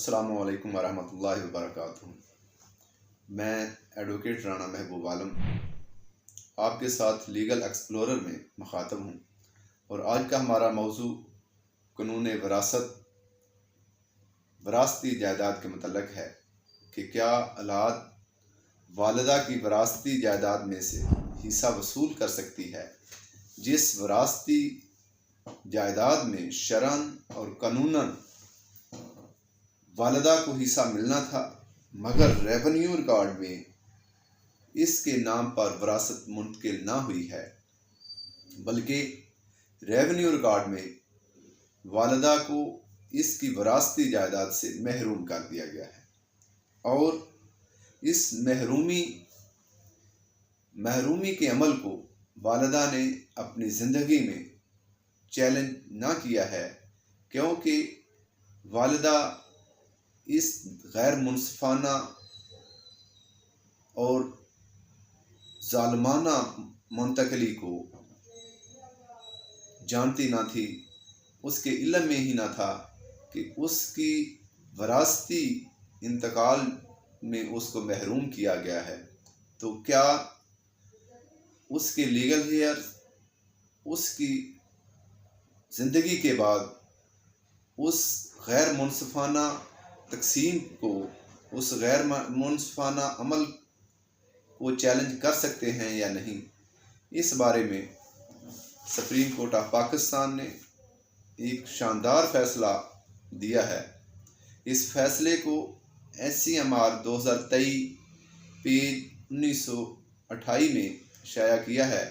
अस्सलामु अलैकुम वरहमतुल्लाहि वबरकातुहू। मैं एडवोकेट राना महबूब आलम आपके साथ लीगल एक्सप्लोरर में मुखातब हूँ और आज का हमारा मौजू कानून वरासती जायदाद के मतलब है कि क्या औलाद वालिदा की वरासती जायदाद में से हिस्सा वसूल कर सकती है, जिस वरासती जायदाद में शरअन और कानूनन वालिदा को हिस्सा मिलना था, मगर रेवेन्यू रिकॉर्ड में इसके नाम पर वरासत मुंतकिल ना हुई है, बल्कि रेवेन्यू रिकॉर्ड में वालिदा को इसकी वरासती जायदाद से महरूम कर दिया गया है और इस महरूमी के अमल को वालिदा ने अपनी ज़िंदगी में चैलेंज ना किया है, क्योंकि वालिदा इस गैर मुनसिफाना और जालिमाना मुंतकली को जानती ना थी। उसके इल्म में ही ना था कि उसकी वरासती इंतकाल में उसको महरूम किया गया है। तो क्या उसके लीगल हेयर उसकी ज़िंदगी के बाद उस गैर मुनसिफाना तकसीम को, उस गैर मुनसिफाना अमल को चैलेंज कर सकते हैं या नहीं? इस बारे में सुप्रीम कोर्ट ऑफ पाकिस्तान ने एक शानदार फैसला दिया है। इस फैसले को SCMR 2023 पेज 1928 में शाया किया है,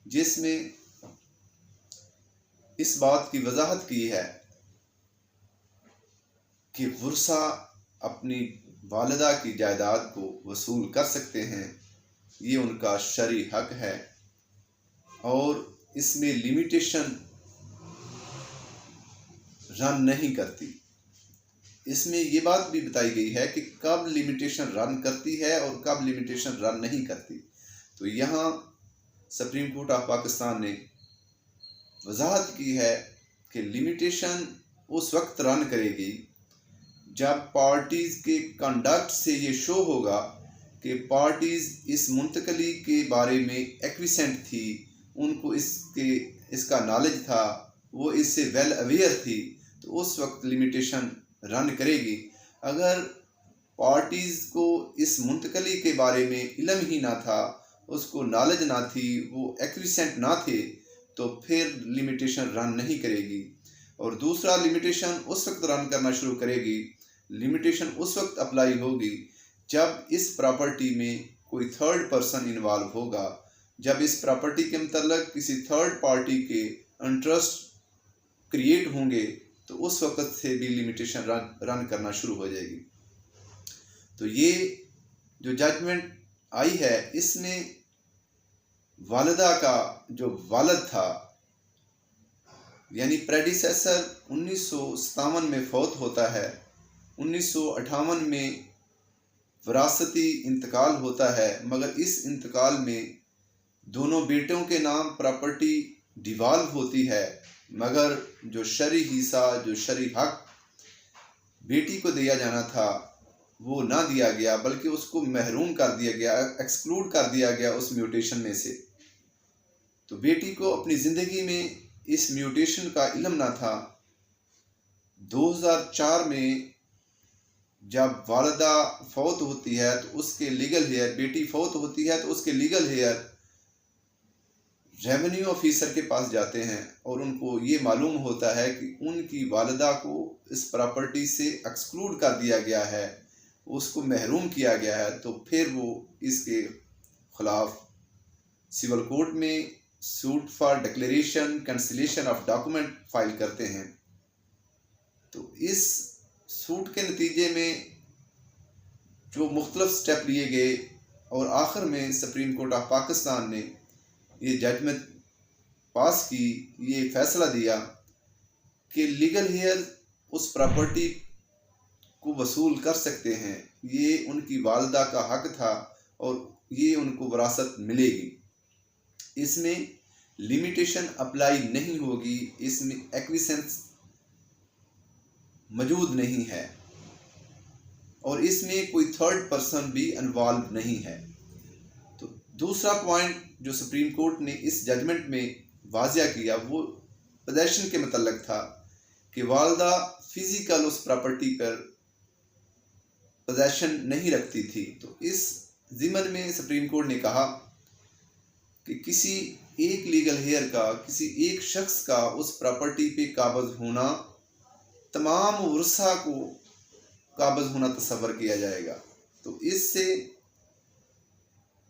जिसमें इस बात की वजाहत की है कि वुरसा अपनी वालिदा की जायदाद को वसूल कर सकते हैं, ये उनका शरई हक है और इसमें लिमिटेशन रन नहीं करती। इसमें ये बात भी बताई गई है कि कब लिमिटेशन रन करती है और कब लिमिटेशन रन नहीं करती। तो यहाँ सुप्रीम कोर्ट ऑफ पाकिस्तान ने वजाहत की है कि लिमिटेशन उस वक्त रन करेगी जब पार्टीज़ के कंडक्ट से ये शो होगा कि पार्टीज़ इस मुंतकली के बारे में एक्विसेंट थी, उनको इसका नॉलेज था, वो इससे वेल अवेयर थी, तो उस वक्त लिमिटेशन रन करेगी। अगर पार्टीज़ को इस मुंतकली के बारे में इल्म ही ना था, उसको नॉलेज ना थी, वो एक्विसेंट ना थे, तो फिर लिमिटेशन रन नहीं करेगी। और दूसरा, लिमिटेशन उस वक्त रन करना शुरू करेगी, लिमिटेशन उस वक्त अप्लाई होगी जब इस प्रॉपर्टी में कोई थर्ड पर्सन इन्वॉल्व होगा, जब इस प्रॉपर्टी के मतलब किसी थर्ड पार्टी के इंटरेस्ट क्रिएट होंगे, तो उस वक्त से भी लिमिटेशन रन करना शुरू हो जाएगी। तो ये जो जजमेंट आई है, इसमें वालिदा का जो वालिद था यानी प्रेडिसेसर 1957 में फौत होता है, 1958 में वरासती इंतकाल होता है, मगर इस इंतकाल में दोनों बेटों के नाम प्रॉपर्टी डिवॉल्व होती है, मगर जो शरई हिस्सा, जो शरई हक बेटी को दिया जाना था वो ना दिया गया, बल्कि उसको महरूम कर दिया गया, एक्सक्लूड कर दिया गया उस म्यूटेशन में से। तो बेटी को अपनी ज़िंदगी में इस म्यूटेशन का इल्म ना था। 2004 में जब वालिदा फौत होती है तो उसके लीगल हेयर, बेटी फौत होती है तो उसके लीगल हेयर रेवेन्यू ऑफिसर के पास जाते हैं और उनको ये मालूम होता है कि उनकी वालिदा को इस प्रॉपर्टी से एक्सक्लूड कर दिया गया है, उसको महरूम किया गया है। तो फिर वो इसके खिलाफ सिविल कोर्ट में suit for declaration cancellation of document file करते हैं। तो इस सूट के नतीजे में जो मुख्तलिफ स्टेप लिए गए और आखिर में सुप्रीम कोर्ट ऑफ पाकिस्तान ने ये जजमेंट पास की, ये फैसला दिया कि लीगल हेयर उस प्रॉपर्टी को वसूल कर सकते हैं, ये उनकी वालिदा का हक था और ये उनको विरासत मिलेगी। इसमें लिमिटेशन अप्लाई नहीं होगी, इसमें एक्विसेंस मौजूद नहीं है। और इसमें कोई थर्ड पर्सन भी इन्वॉल्व नहीं है। तो दूसरा पॉइंट जो सुप्रीम कोर्ट ने इस जजमेंट में वाजिया किया वो पोजेशन के मतलब था कि वालदा फिजिकल उस प्रॉपर्टी पर पोजेशन नहीं रखती थी। तो इस ज़िमन में सुप्रीम कोर्ट ने कहा कि किसी एक लीगल हेयर का, किसी एक शख्स का उस प्रॉपर्टी पे काबज होना तमाम वर्सा को काबज होना तस्वर किया जाएगा। तो इससे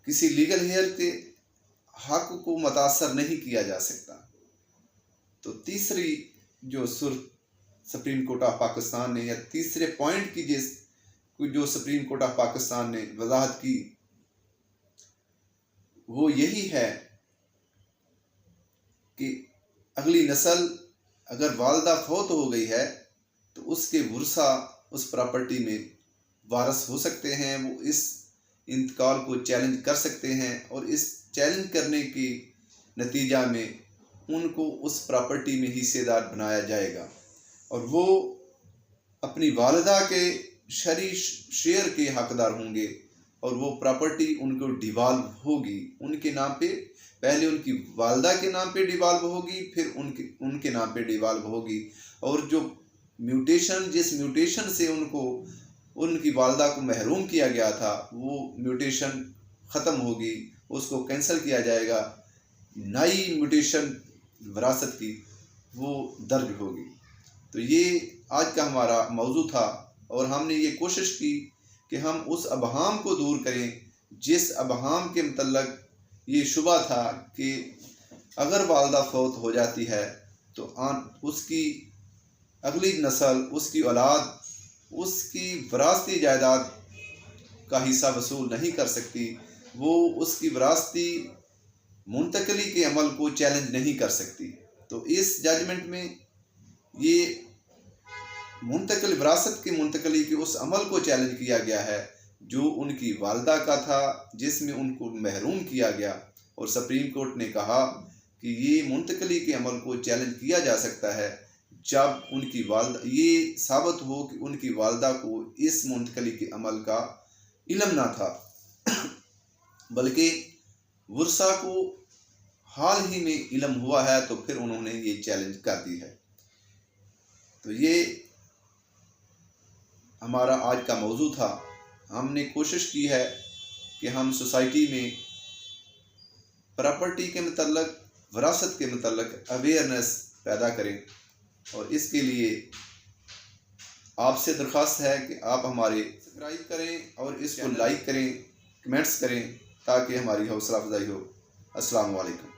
किसी लीगल हेयर के हक को मुतासर नहीं किया जा सकता। तो तीसरी जो सुप्रीम कोर्ट ऑफ पाकिस्तान ने, या तीसरे पॉइंट की जो सुप्रीम कोर्ट ऑफ पाकिस्तान ने वजाहत की वो यही है कि अगली नस्ल अगर वालदा फौत हो गई है तो उसके वर्सा उस प्रॉपर्टी में वारस हो सकते हैं। वो इस इंतकाल को चैलेंज कर सकते हैं और इस चैलेंज करने के नतीजा में उनको उस प्रॉपर्टी में हिस्सेदार बनाया जाएगा और वो अपनी वालिदा के शरी शेयर के हकदार होंगे और वो प्रॉपर्टी उनको डिवॉल्व होगी उनके नाम पे। पहले उनकी वालिदा के नाम पे डिवॉल्व होगी, फिर उनके नाम पे डिवॉल्व होगी। और जो जिस म्यूटेशन से उनकी वालिदा को महरूम किया गया था वो म्यूटेशन ख़त्म होगी, उसको कैंसिल किया जाएगा। नई म्यूटेशन विरासत की वो दर्ज होगी। तो ये आज का हमारा मौजू था और हमने ये कोशिश की कि हम उस अबहाम को दूर करें जिस अबहाम के मतलब ये शुबा था कि अगर वालिदा फौत हो जाती है तो उसकी अगली नस्ल, उसकी औलाद उसकी विरासती जायदाद का हिस्सा वसूल नहीं कर सकती, वो उसकी विरासती मुंतकली के अमल को चैलेंज नहीं कर सकती। तो इस जजमेंट में ये विरासत की मुंतकली के उस अमल को चैलेंज किया गया है जो उनकी वालिदा का था, जिसमें उनको महरूम किया गया। और सुप्रीम कोर्ट ने कहा कि ये मुंतकली के अमल को चैलेंज किया जा सकता है जब उनकी वालिदा ये साबित हो कि उनकी वालिदा को इस मुंतकली के अमल का इल्म ना था बल्कि वर्सा को हाल ही में इल्म हुआ है, तो फिर उन्होंने ये चैलेंज कर दी है। तो ये हमारा आज का मौजू था। हमने कोशिश की है कि हम सोसाइटी में प्रॉपर्टी के मतलब, विरासत के मतलब अवेयरनेस पैदा करें और इसके लिए आपसे दरख्वास्त है कि आप हमारे सब्सक्राइब करें और इसको लाइक करें, कमेंट्स करें ताकि हमारी हौसला अफजाई हो। अस्सलाम वालेकुम।